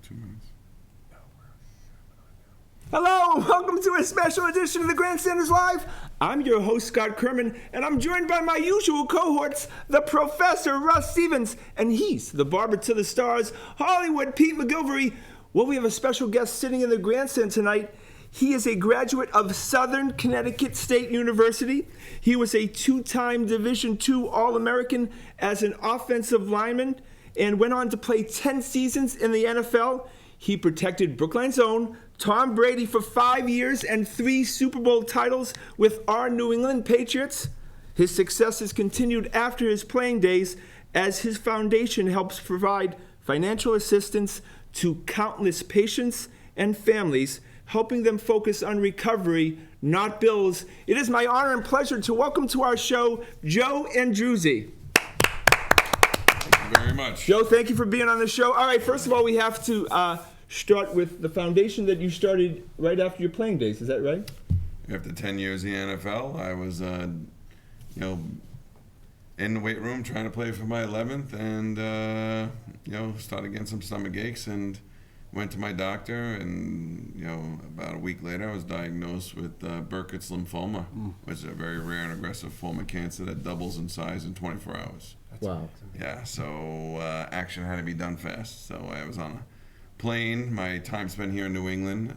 2 minutes. Hello, welcome to a special edition of the Grandstanders Live. I'm your host, Scott Kerman, and I'm joined by my usual cohorts, the Professor Russ Stevens, and he's the barber to the stars, Hollywood Pete McGilvery. Well, we have a special guest sitting in the grandstand tonight. He is a graduate of Southern Connecticut State University. He was a two-time Division II All-American as an offensive lineman and went on to play 10 seasons in the NFL. He protected Brookline's own Tom Brady for 5 years and 3 Super Bowl titles with our New England Patriots. His success has continued after his playing days as his foundation helps provide financial assistance to countless patients and families, helping them focus on recovery, not bills. It is my honor and pleasure to welcome to our show, Joe Andruzzi. Thank you very much. Joe, thank you for being on the show. All right, first of all, we have to start with the foundation that you started right after your playing days. Is that right? After 10 years in the NFL, I was, in the weight room trying to play for my 11th, and started getting some stomach aches, and went to my doctor, and about a week later, I was diagnosed with Burkitt's lymphoma, which is a very rare and aggressive form of cancer that doubles in size in 24 hours. Wow. Yeah, so action had to be done fast. So I was on a plane. My time spent here in New England.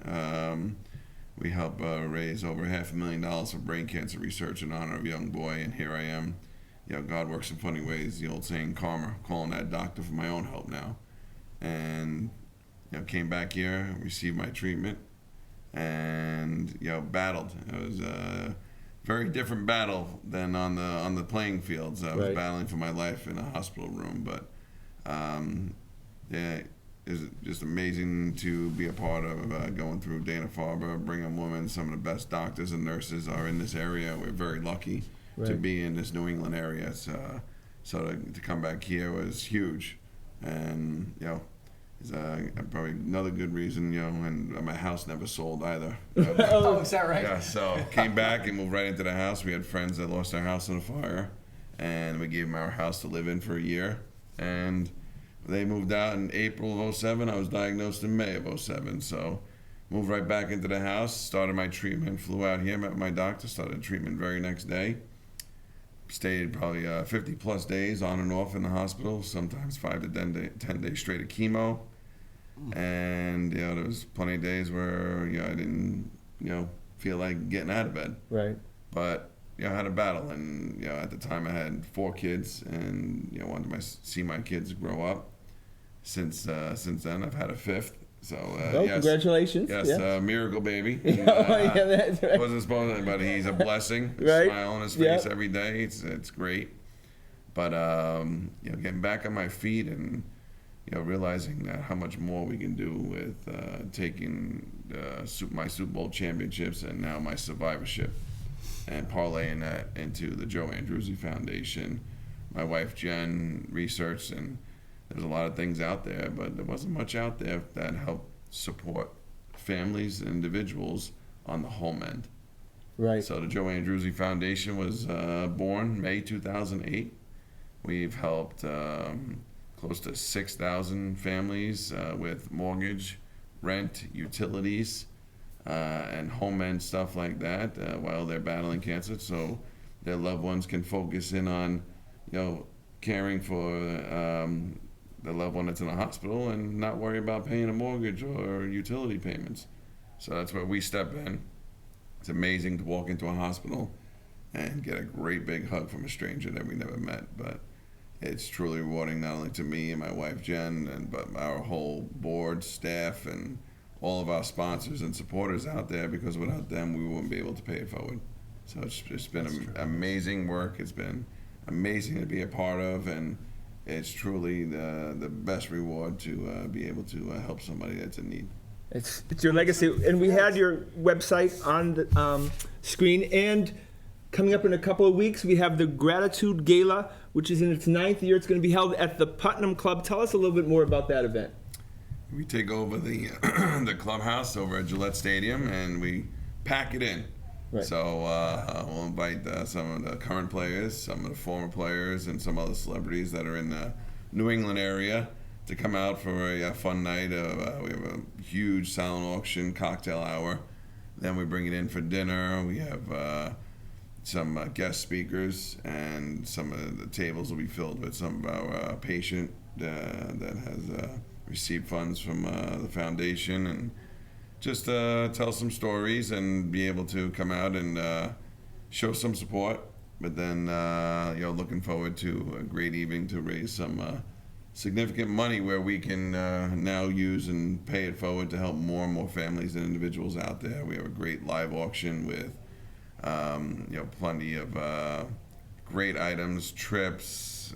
We helped raise over $500,000 for brain cancer research in honor of a young boy, and here I am. God works in funny ways. The old saying, karma, calling that doctor for my own help now. And came back here, received my treatment, and battled. It was a very different battle than on the playing fields. I was battling for my life in a hospital room, but it's just amazing to be a part of going through Dana-Farber, Brigham Women. Some of the best doctors and nurses are in this area. We're very lucky to be in this New England area. So to come back here was huge, and is probably another good reason, and my house never sold either. Oh, is that right? Yeah, so came back and moved right into the house. We had friends that lost their house in a fire, and we gave them our house to live in for a year. And they moved out in April of 07. I was diagnosed in May of 07. So moved right back into the house, started my treatment, flew out here, met my doctor, started treatment very next day. Stayed probably 50 plus days on and off in the hospital, sometimes 5 to 10 days straight of chemo. And there was plenty of days where I didn't feel like getting out of bed. Right. But I had a battle, and at the time I had 4 kids, and wanted to see my kids grow up. Since then I've had a 5th. So yes, congratulations. Yes, yeah. Miracle baby. Yeah, that's right. Wasn't supposed to, but he's a blessing. Right. Smile on his face every day. It's great. But getting back on my feet and realizing that how much more we can do with taking my Super Bowl championships and now my survivorship, and parlaying that into the Joe Andruzzi Foundation. My wife Jen researched, and there's a lot of things out there, but there wasn't much out there that helped support families and individuals on the home end. Right. So the Joe Andruzzi Foundation was born May 2008. We've helped close to 6,000 families with mortgage, rent, utilities, and home end stuff like that while they're battling cancer, so their loved ones can focus in on caring for the loved one that's in the hospital and not worry about paying a mortgage or utility payments. So that's where we step in. It's amazing to walk into a hospital and get a great big hug from a stranger that we never met, but it's truly rewarding, not only to me and my wife Jen, but our whole board, staff, and all of our sponsors and supporters out there, because without them we wouldn't be able to pay it forward. So it's been amazing work. It's been amazing to be a part of, and it's truly the best reward to be able to help somebody that's in need. It's your legacy, and we had your website on the screen, and coming up in a couple of weeks we have the Gratitude Gala, which is in its 9th year. It's going to be held at the Putnam Club. Tell us a little bit more about that event. We take over the the clubhouse over at Gillette Stadium, and we pack it in. Right. So we'll invite some of the current players, some of the former players, and some other celebrities that are in the New England area to come out for a fun night. We have a huge silent auction cocktail hour. Then we bring it in for dinner. We have some guest speakers, and some of the tables will be filled with some of our patient that has received funds from the foundation, and just tell some stories and be able to come out and show some support. But then, looking forward to a great evening to raise some significant money where we can now use and pay it forward to help more and more families and individuals out there. We have a great live auction with, plenty of great items, trips,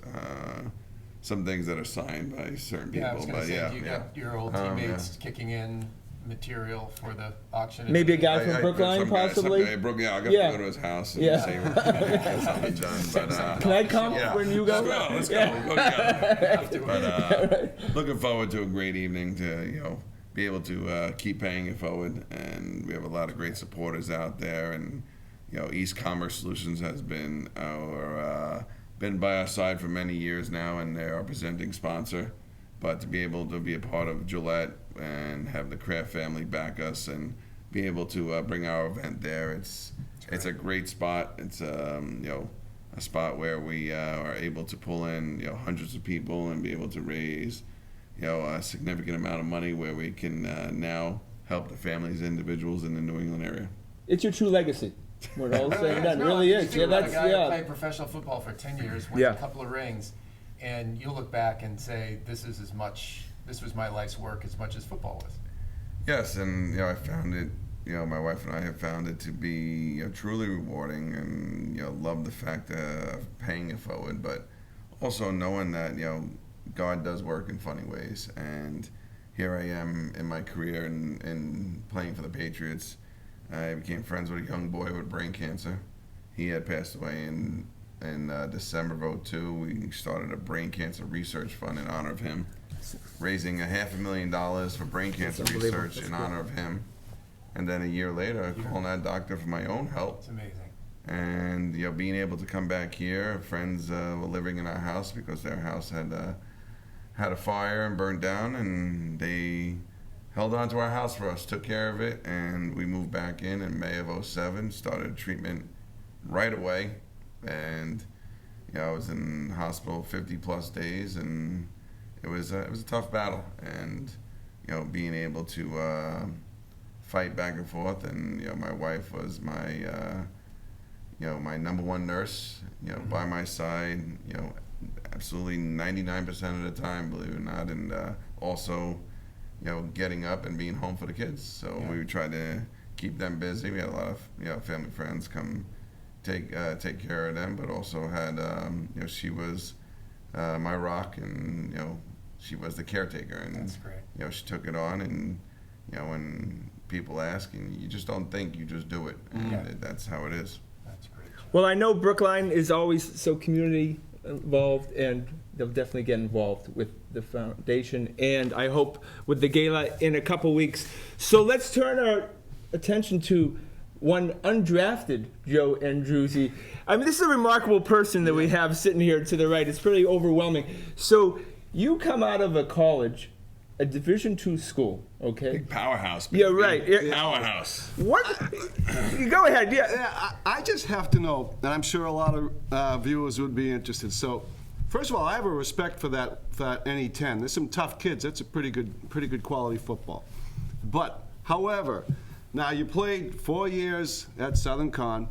some things that are signed by certain people. Yeah, I was going to say, you got your old teammates kicking in material for the auction. Maybe a guy from Brookline, possibly? I'll go to his house and see what something done. But, can I come when you go? Let's go. But looking forward to a great evening to, be able to keep paying it forward. And we have a lot of great supporters out there. And, East Commerce Solutions has been been by our side for many years now, and they're our presenting sponsor. But to be able to be a part of Gillette and have the Kraft family back us and be able to bring our event there, it's a great spot. It's a spot where we are able to pull in hundreds of people and be able to raise a significant amount of money where we can now help the families and individuals in the New England area. It's your true legacy. When all said and done, it really is. Yeah, that's I played professional football for 10 years, won a couple of rings, and you'll look back and say, this was my life's work as much as football was. Yes, and I found it. My wife and I have found it to be truly rewarding, and love the fact of paying it forward, but also knowing that God does work in funny ways. And here I am in my career in playing for the Patriots. I became friends with a young boy with brain cancer. He had passed away in December of 2002. We started a brain cancer research fund in honor of him, raising $500,000 for brain cancer research in honor of him. And then a year later, calling that doctor for my own health. It's amazing. And being able to come back here, friends were living in our house because their house had a fire and burned down, and they held on to our house for us, took care of it, and we moved back in May of 2007, started treatment right away. And I was in hospital 50 plus days, and it was a tough battle. And being able to fight back and forth, and my wife was my my number one nurse, by my side, absolutely 99% of the time, believe it or not, and also getting up and being home for the kids. So we tried to keep them busy. We had a lot of family friends come take care of them, but also had she was my rock, and she was the caretaker, and that's great. She took it on, and when people ask, and you just don't think, you just do it, and that's how it is. That's great. Well, I know Brookline is always so community involved, and they'll definitely get involved with the foundation, and I hope with the gala in a couple weeks. So let's turn our attention to one undrafted Joe Andruzzi. I mean, this is a remarkable person that we have sitting here to the right. It's pretty overwhelming. So you come out of a college, a Division II school, okay? Big powerhouse. Yeah, right. Powerhouse. What? Go ahead. Yeah, I just have to know, and I'm sure a lot of viewers would be interested. So, first of all, I have a respect for that NE10. There's some tough kids. That's a pretty good quality football. But, however, now you played 4 years at Southern Con,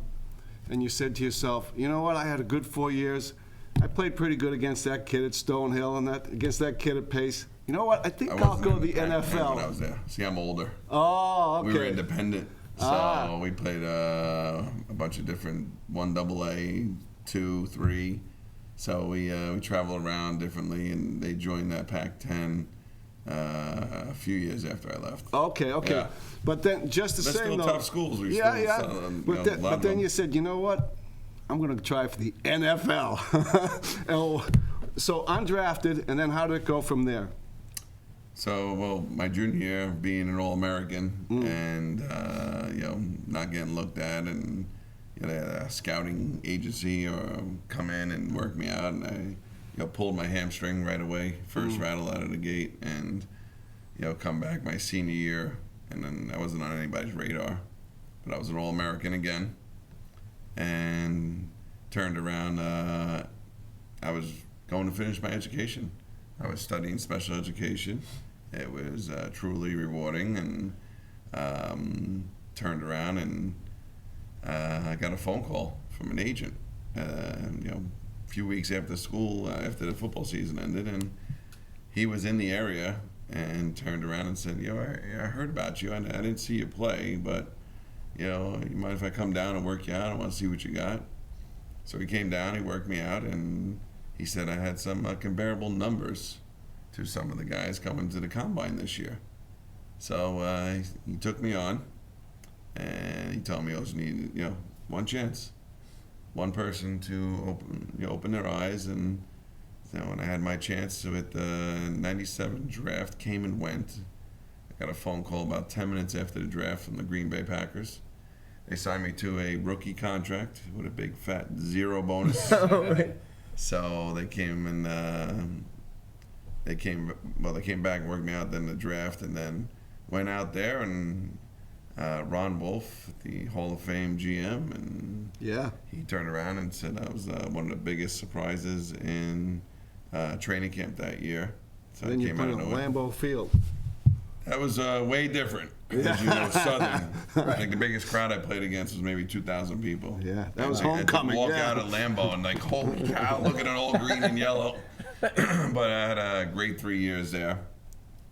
and you said to yourself, you know what? I had a good 4 years. I played pretty good against that kid at Stonehill and against that kid at Pace. You know what? I think I'll go to the NFL. When I was there. See, I'm older. Oh, okay. We were independent, so we played a bunch of different 1AA, 2, 3. So we traveled around differently, and they joined that Pac-10 a few years after I left. Okay. Yeah. But then, just the They're same still though. tough schools. But then you said, you know what? I'm going to try for the NFL. So undrafted, and then how did it go from there? So, well, my junior year, being an All-American and, not getting looked at, and a scouting agency or come in and work me out, and I pulled my hamstring right away, first rattle out of the gate, and come back my senior year, and then I wasn't on anybody's radar, but I was an All-American again, and turned around. I was going to finish my education. I was studying special education. It was truly rewarding, and turned around and I got a phone call from an agent. A few weeks after school, after the football season ended, and he was in the area and turned around and said, I heard about you. I didn't see you play, but you mind if I come down and work you out? I want to see what you got. So he came down, he worked me out, and he said I had some comparable numbers to some of the guys coming to the combine this year. So he took me on, and he told me I was needed, one chance, one person to open their eyes. And when I had my chance with the '97 draft came and went, I got a phone call about 10 minutes after the draft from the Green Bay Packers. They signed me to a rookie contract with a big fat zero bonus. So they came and they came back and worked me out then the draft, and then went out there, and Ron Wolf, the Hall of Fame GM, and he turned around and said I was one of the biggest surprises in training camp that year. So then I you came put out in of Lambeau Field. That was way different. As you know, Southern. I think the biggest crowd I played against was maybe 2,000 people. Yeah, that was And homecoming. to walk out of Lambeau and like, holy cow, look at it all green and yellow. But I had a great 3 years there.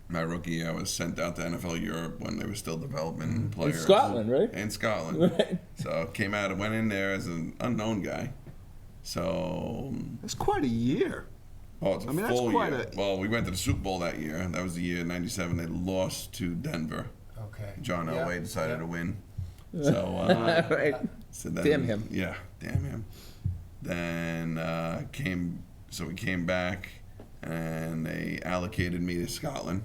My rookie year, I was sent out to NFL Europe when they were still developing players. In Scotland, right? In Scotland. Right. So came out and went in there as an unknown guy. So That's quite a year. oh, it's a that's full quite year. Well, we went to the Super Bowl that year. That was the year '97. They lost to Denver. Okay. John Yeah, Elway decided yeah. to win. So, Right. so then, Damn him. Yeah, damn him. Then we came back, and they allocated me to Scotland.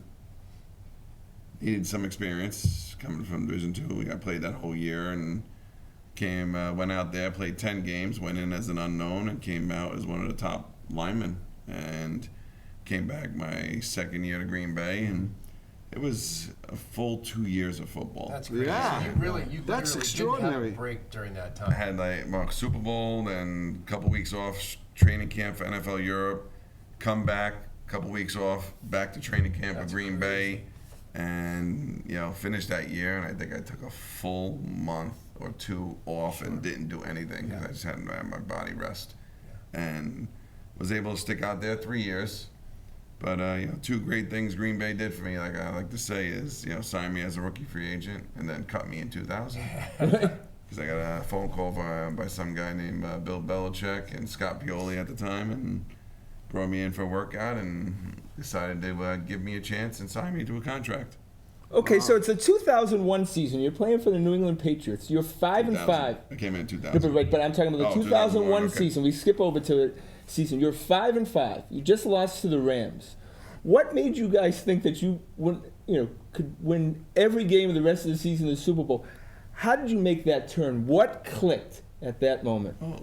Needed some experience coming from Division II. I played that whole year and went out there, played 10 games, went in as an unknown, and came out as one of the top linemen. And came back my second year to Green Bay, and it was a full 2 years of football. That's crazy. Yeah. You That's literally didn't extraordinary. have a break during that I time. had like Super Bowl, then a couple weeks off training camp for NFL Europe, come back, a couple weeks off, back to training camp with Green Bay, and finished that year. And I think I took a full month or two off and didn't do anything because I just hadn't had my body rest, and was able to stick out there 3 years. But two great things Green Bay did for me, like I like to say, is sign me as a rookie free agent and then cut me in 2000. Because I got a phone call by some guy named Bill Belichick and Scott Pioli at the time, and brought me in for a workout and decided to give me a chance and sign me to a contract. Okay, so it's a 2001 season. You're playing for the New England Patriots. You're 5-5. I came in 2000. Yeah, but I'm talking about the 2001 okay. season. We skip over to the season. You're 5-5. You just lost to the Rams. What made you guys think that you could win every game of the rest of the season in the Super Bowl? How did you make that turn? What clicked at that moment? Oh,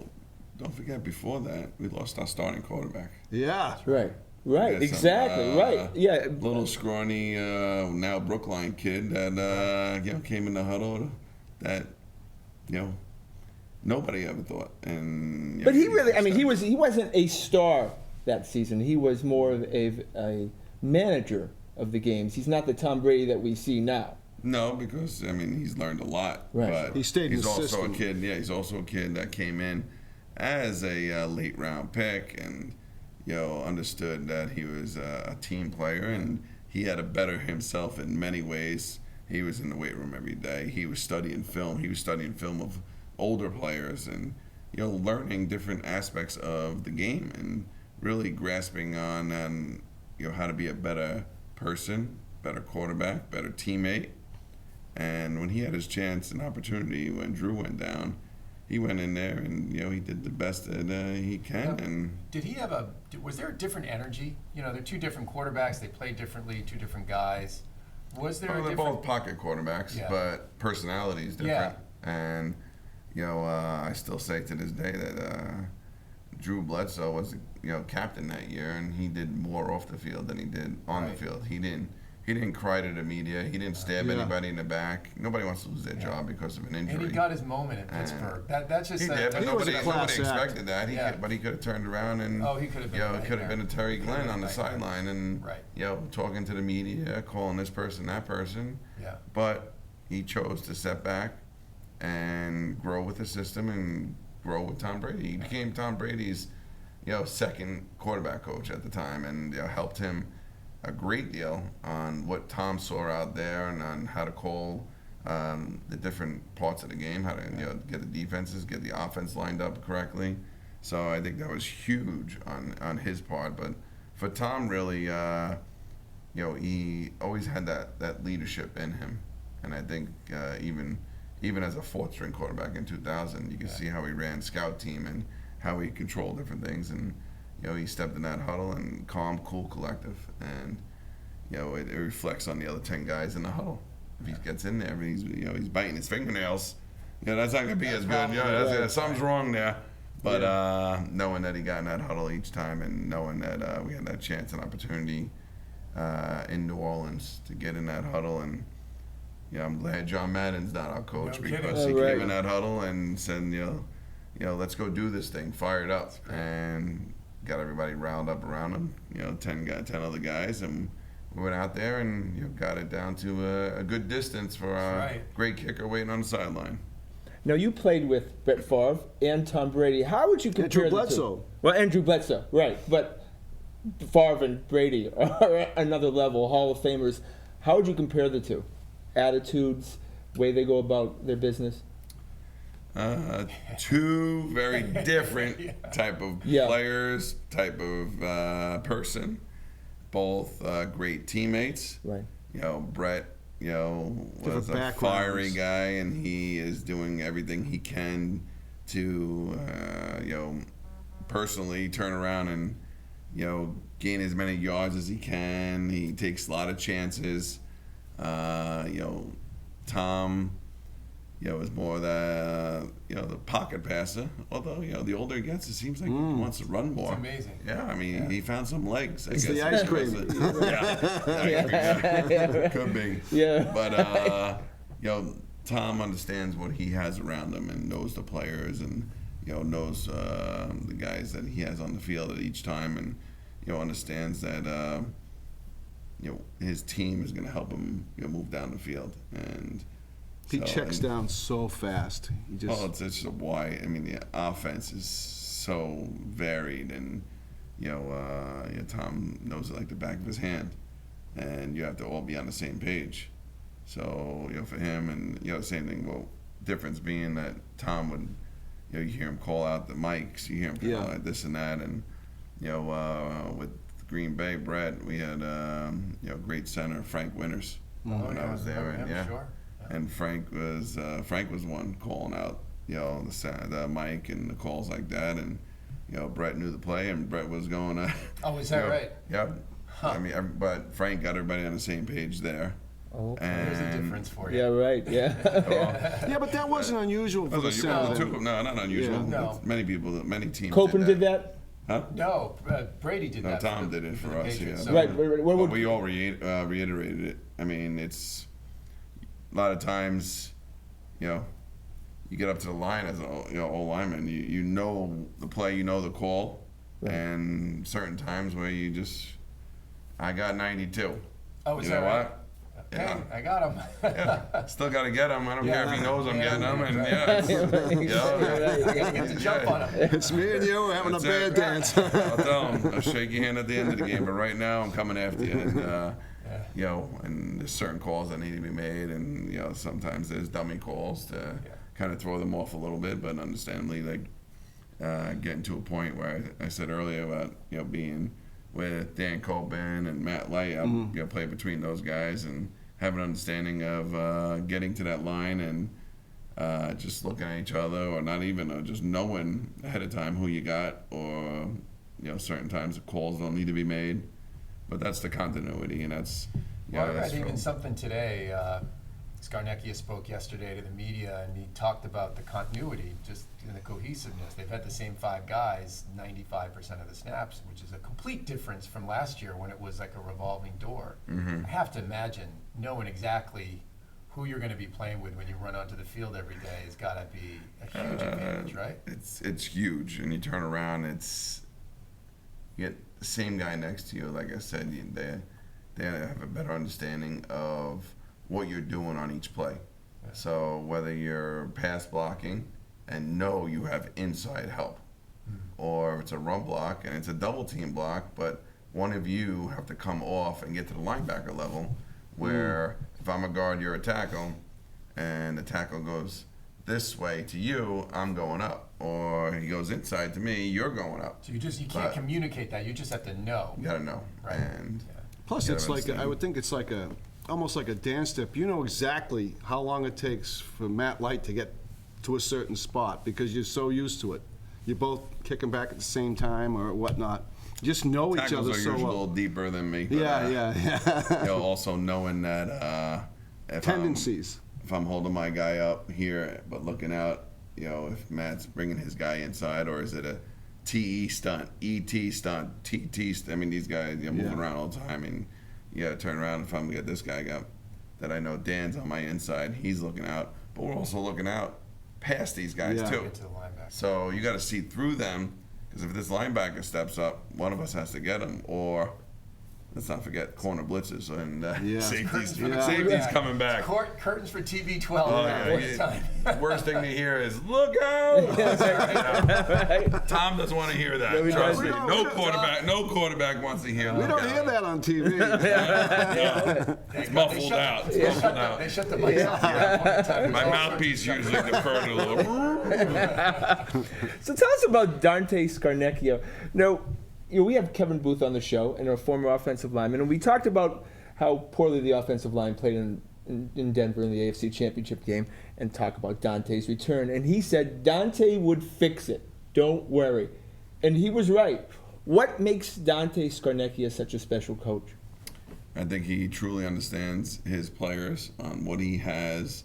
don't forget, before that, we lost our starting quarterback. Yeah. Right, We had exactly, some, right. Yeah. Little scrawny, now Brookline kid that came in the huddle that nobody ever thought. And But he really, he wasn't a star that season. He was more of a manager of the games. He's not the Tom Brady that we see now. No, because he's learned a lot. Right. But He stayed in he's the also system. a kid. Yeah, he's also a kid that came in as a late round pick, and understood that he was a team player, and he had to better himself in many ways. He was in the weight room every day. He was studying film. He was studying film of older players, and learning different aspects of the game, and really grasping on how to be a better person, better quarterback, better teammate. And when he had his chance and opportunity, when Drew went down, he went in there and he did the best that he can. And Did he have was there a different energy? They're two different quarterbacks. They play differently, two different guys. Was there a they're different... both pocket quarterbacks, Yeah. but personality is different. And I still say to this day that Drew Bledsoe was, captain that year, and he did more off the field than he did on the field. He didn't cry to the media. He didn't stab anybody in the back. Nobody wants to lose their job because of an injury. And he got his moment in Pittsburgh. That's just he did, but nobody expected that. Yeah. But he could have turned around and he could have been it could have been a Terry Glenn on the sideline and Right. Talking to the media, calling this person, that person. Yeah. But he chose to step back and grow with the system and grow with Tom Brady. He became Tom Brady's second quarterback coach at the time, and helped him a great deal on what Tom saw out there and on how to call the different parts of the game, how to get the defenses, get the offense lined up correctly. So I think that was huge on his part. But for Tom, really, he always had that leadership in him, and I think even as a fourth string quarterback in 2000, you can see how he ran scout team and how he controlled different things, and he stepped in that huddle and calm, cool, collective, and it reflects on the other 10 guys in the huddle. If he gets in there, he's biting his fingernails. That's not gonna be as good. Something's wrong there. But knowing that he got in that huddle each time, and knowing that we had that chance and opportunity in New Orleans to get in that huddle, and I'm glad John Madden's not our coach, because he came in that huddle and said, let's go do this thing, fired up, and got everybody riled up around him. 10 other guys, and we went out there and got it down to a good distance for a great kicker waiting on the sideline. Now, you played with Brett Favre and Tom Brady. How would you compare Andrew Bledsoe. Well, Andrew Bledsoe, right. But Favre and Brady are another level, Hall of Famers. How would you compare the two? Attitudes, way they go about their business? Two very different type of players, type of person. Both great teammates. Right. Brett, was a fiery guy, and he is doing everything he can to, personally turn around and, gain as many yards as he can. He takes a lot of chances. Tom, is more the pocket passer. Although, the older he gets, it seems like he wants to run more. It's amazing. Yeah, I mean, he found some legs. It's the ice cream. Could be. Yeah. But, Tom understands what he has around him and knows the players and, knows the guys that he has on the field at each time, and, understands that, his team is going to help him move down the field. And he checks down so fast. He just it's just a wide. I mean, the offense is so varied, and Tom knows it like the back of his hand, and you have to all be on the same page. So for him, and same thing. Well, difference being that Tom would, you hear him call out the mics, you hear him call out this and that, and with Green Bay, Brett, we had great center Frank Winters when I was there, and Sure. And Frank was one calling out, the mic and the calls like that, and Brett knew the play, and Brett was going. Oh, is that right? Yep. Huh. I mean, but Frank got everybody on the same page there. Oh, there's a difference for you. Yeah, right. Yeah. yeah, but that wasn't unusual for the center. No, not unusual. Yeah. No. Many teams. Copeland did that. Huh? No, Brady did that. No, Tom did it for us. Patriots, Yeah. so- Right. But we all reiterated it. I mean, it's a lot of times, you get up to the line as an old lineman. You know the play, you know the call, and certain times where I got 92. Oh, is you that know right? what? Hey, Yeah. I got him. Still got to get him. I don't care if he knows I'm getting him. And Get to jump on him. It's me and you having a bad dance. I'll tell him. I'll shake your hand at the end of the game, but right now I'm coming after you. And and there's certain calls that need to be made, and sometimes there's dummy calls to kind of throw them off a little bit, but understandably, getting to a point where I said earlier about being with Dan Coben and Matt Light, I play between those guys and have an understanding of getting to that line and just looking at each other, or not even, or just knowing ahead of time who you got, or certain times the calls don't need to be made. But that's the continuity, and that's Well, I read even something today. Scarnecchia spoke yesterday to the media, and he talked about the continuity, just in the cohesiveness. They've had the same 5 guys 95% of the snaps, which is a complete difference from last year when it was like a revolving door. I have to imagine knowing exactly who you're going to be playing with when you run onto the field every day has got to be a huge advantage, right? It's huge, and you turn around, you get the same guy next to you. Like I said, they have a better understanding of what you're doing on each play. Yeah. So whether you're pass blocking and know you have inside help, or it's a run block and it's a double team block, but one of you have to come off and get to the linebacker level, where if I'm a guard, you're a tackle, and the tackle goes this way to you, I'm going up. Or he goes inside to me, you're going up. So you can't communicate that. You just have to know. You gotta know. Right. And Plus, it's like, I would think it's like almost like a dance step. You know exactly how long it takes for Matt Light to get to a certain spot because you're so used to it. You're both kicking back at the same time or whatnot. You just know each tackles other are so usually a well. little deeper than me. But, Yeah. also knowing that if Tendencies. if I'm holding my guy up here but looking out, if Matt's bringing his guy inside, or is it a TE stunt, ET stunt, TT stunt. I mean, these guys moving around all the time, and you got to turn around. If I'm going to get this guy up, that I know Dan's on my inside, he's looking out, but we're also looking out past these guys too. Get to the linebacker. So you got to see through them, because if this linebacker steps up, one of us has to get him, or let's not forget corner blitzes and safety's coming back. Curtains for TB12. Worst thing to hear is "Look out!" Tom doesn't want to hear that. Trust me. No quarterback wants to hear. We don't hear that on TV. It's muffled out. It's muffled out. They shut the mics off. My mouthpiece usually deferred a little. So tell us about Dante Scarnecchia. Now, we have Kevin Booth on the show, and a former offensive lineman, and we talked about how poorly the offensive line played in Denver in the AFC Championship game, and talk about Dante's return. And he said Dante would fix it. Don't worry. And he was right. What makes Dante Scarnecchia such a special coach? I think he truly understands his players on what he has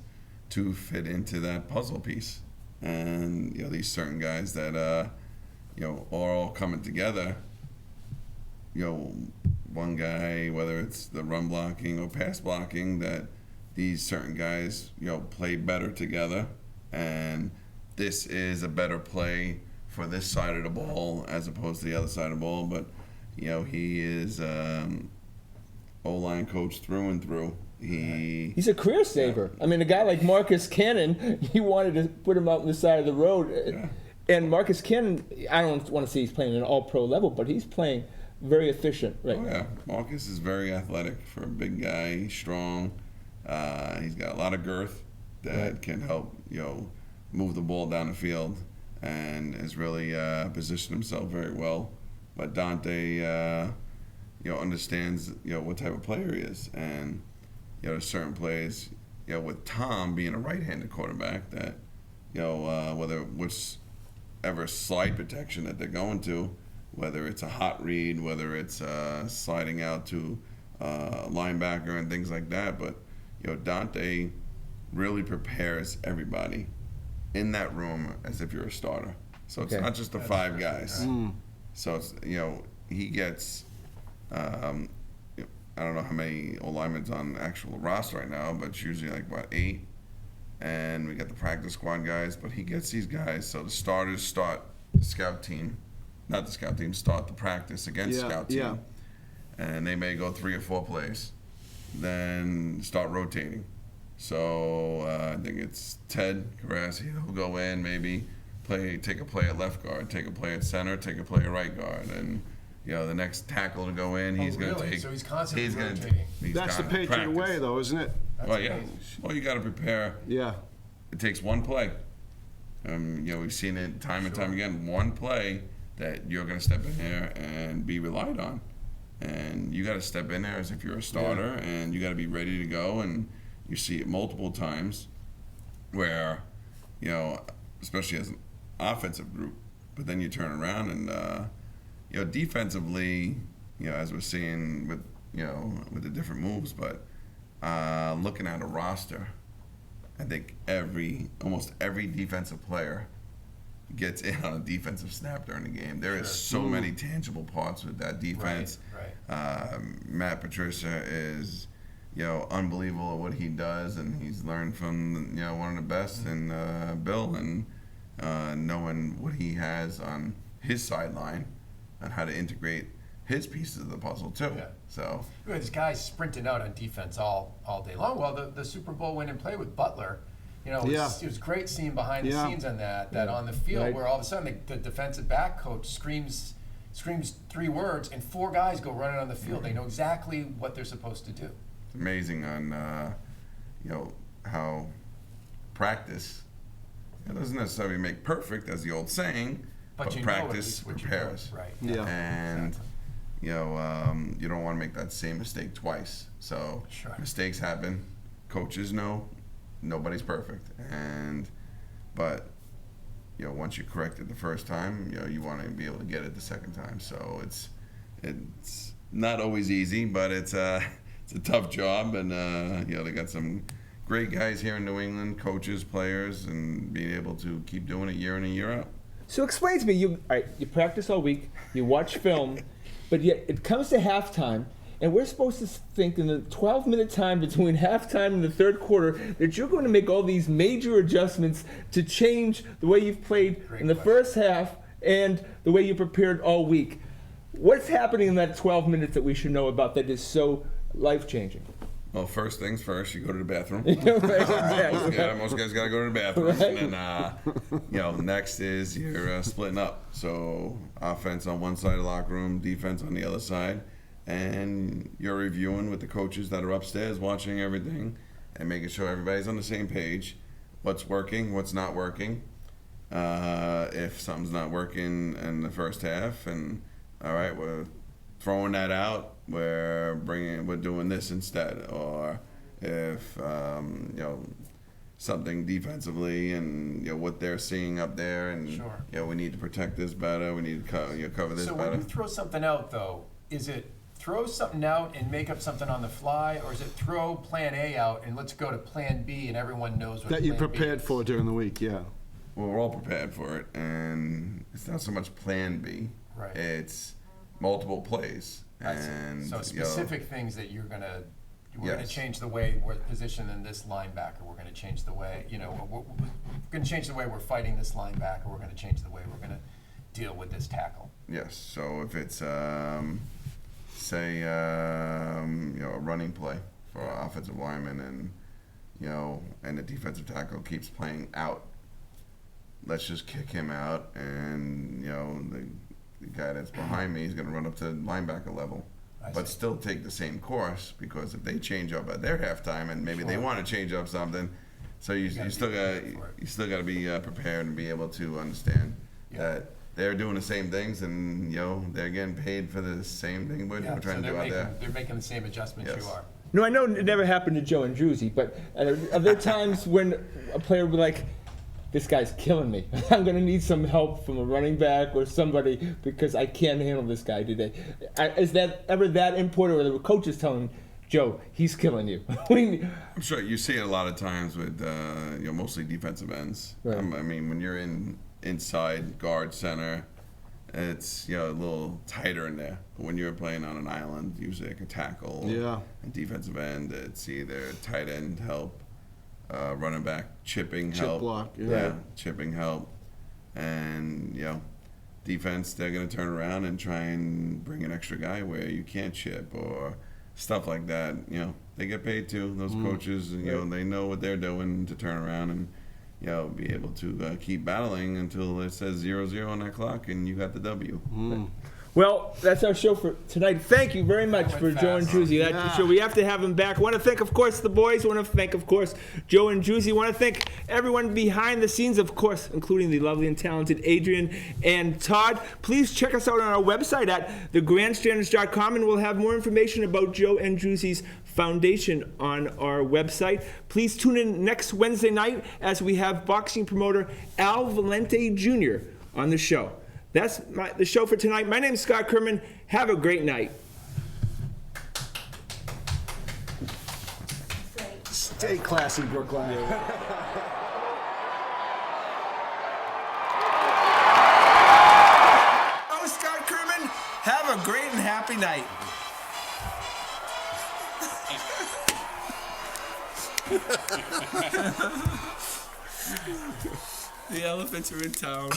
to fit into that puzzle piece. And these certain guys that are all coming together. One guy, whether it's the run blocking or pass blocking, that these certain guys, play better together. And this is a better play for this side of the ball as opposed to the other side of the ball. But, he is O-line coach through and through. He's a career saver. I mean, a guy like Marcus Cannon, he wanted to put him out on the side of the road. Yeah. And Marcus Cannon, I don't want to say he's playing at an all-pro level, but he's playing very efficient right now. Yeah, Marcus is very athletic for a big guy. He's strong. He's got a lot of girth that can help, move the ball down the field, and has really positioned himself very well. But Dante, understands, what type of player he is, and there's certain plays, with Tom being a right-handed quarterback, that whichever slide protection that they're going to, whether it's a hot read, whether it's sliding out to linebacker and things like that. But, Dante really prepares everybody in that room as if you're a starter. So it's not just the 5 guys. So it's, he gets, I don't know how many O-linemen's on the actual roster right now, but it's usually like, 8? And we got the practice squad guys, but he gets these guys. So the starters start the scout team. Not the scout team, start the practice against scout team. Yeah. And they may go 3 or 4 plays, then start rotating. So I think it's Ted Carassi who'll go in, maybe take a play at left guard, take a play at center, take a play at right guard, and the next tackle to go in, he's going to take. So he's constantly rotating. That's the Patriot way, though, isn't it? Well, yeah. Well, you got to prepare. Yeah. It takes one play. We've seen it time and time again. One play that you're going to step in there and be relied on. And you got to step in there as if you're a starter, and you got to be ready to go. And you see it multiple times where, especially as an offensive group, but then you turn around and, defensively, as we're seeing with the different moves, but looking at a roster I think almost every defensive player gets in on a defensive snap during the game. There is so many tangible parts with that defense. Right. Matt Patricia is, unbelievable at what he does, and he's learned from, one of the best in Bill, and knowing what he has on his sideline and how to integrate his pieces of the puzzle too. Yeah. So This guy's sprinting out on defense all day long. Well, the Super Bowl winning play with Butler, it was great seeing behind the scenes on that on the field where all of a sudden the defensive back coach screams 3 words and 4 guys go running on the field. They know exactly what they're supposed to do. it's amazing on how practice, it doesn't necessarily make perfect, as the old saying, but you practice know what prepares. you're doing. Right. Yeah. And Exactly. you don't want to make that same mistake twice. So Sure. mistakes happen. Coaches know nobody's perfect, but once you correct it the first time, you want to be able to get it the second time. So it's not always easy, but it's a tough job, and they got some great guys here in New England, coaches, players, and being able to keep doing it year in and year out. So explain to me, you practice all week, you watch film, but yet it comes to halftime, and we're supposed to think in the 12-minute time between halftime and the third quarter that you're going to make all these major adjustments to change the way you've played in the first half and the way you prepared all week. What's happening in that 12 minutes that we should know about that is so life-changing? Well, first things first, you go to the bathroom. Right. Most guys got to go to the bathroom. Right. And then, next is you're splitting up. So offense on one side of the locker room, defense on the other side. And you're reviewing with the coaches that are upstairs, watching everything and making sure everybody's on the same page. What's working, what's not working. If something's not working in the first half, and all right, we're throwing that out. We're doing this instead. Or if something defensively and what they're seeing up there, and Sure. We need to protect this better. We need to cover this So better. when you throw something out, though, is it throw something out and make up something on the fly, or is it throw plan A out and let's go to plan B and everyone knows what That you plan B prepared is? for during the week, yeah. Well, we're all prepared for it, and it's not so much plan B. Right. It's multiple plays. I see. And So specific things that we're gonna Yes. change the way we're positioned in this linebacker. We're gonna change the way we're gonna change the way we're fighting this linebacker. We're gonna change the way we're gonna deal with this tackle. Yes. So if it's say a running play for an offensive lineman, and the defensive tackle keeps playing out, let's just kick him out, and the guy that's behind me is going to run up to linebacker level, but see. still take the same course, because if they change up at their halftime and maybe they Sure. want to change up something, so you gotta still be got prepared for it. to be prepared and be able to understand Yeah. that they're doing the same things, and they're getting paid for the same thing we're Yeah, trying so to do out there. they're making the same adjustments Yes. you are. No, I know it never happened to Joe and Druzy, but are there times when a player would be like, this guy's killing me. I'm going to need some help from a running back or somebody because I can't handle this guy today. Is that ever that important, or the coach is telling Joe, he's killing you? I'm sure you see it a lot of times with mostly defensive ends. Right. I mean, when you're inside guard center, it's a little tighter in there. But when you're playing on an island, usually like a tackle, and defensive end, it's either tight end help, running back chipping Chip help, block, yeah. chipping help, and defense, they're going to turn around and try and bring an extra guy where you can't chip or stuff like that. They get paid too. Those coaches, they know what they're doing to turn around and be able to keep battling until it says 0-0 on that clock and you got the W. Well, that's our show for tonight. Thank you very much for Joe and Druzy. That's the show. We have to have him back. I want to thank, of course, the boys. I want to thank, of course, Joe and Druzy. I want to thank everyone behind the scenes, of course, including the lovely and talented Adrian and Todd. Please check us out on our website at thegrandstanders.com, and we'll have more information about Joe and Druzy's foundation on our website. Please tune in next Wednesday night as we have boxing promoter Al Valente Jr. on the show. That's the show for tonight. My name is Scott Kerman. Have a great night. Stay classy, Brookline. Oh, Scott Kerman, have a great and happy night. The elephants are in town.